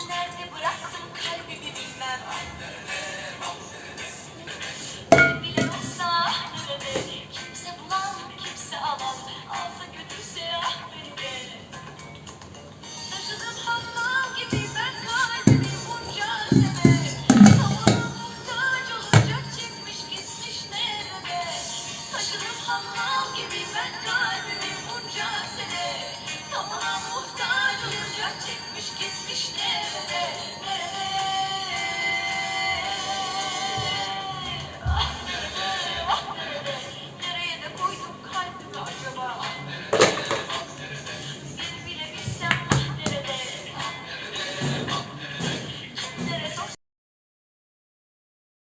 Nerede bıraktım kalbimi bilmem. Bile olsa nerede? Kimse bulan, kimse alan. Alsa götürse ah beni de. Taşıdım hamal gibi ben kalbimi bunca sene. Tavana muhtaç olacak çekmiş gitmiş nerede? Taşıdım hamal gibi ben kalbimi bunca sene. Tavana muhtaç olacak çekmiş gitmiş nerede?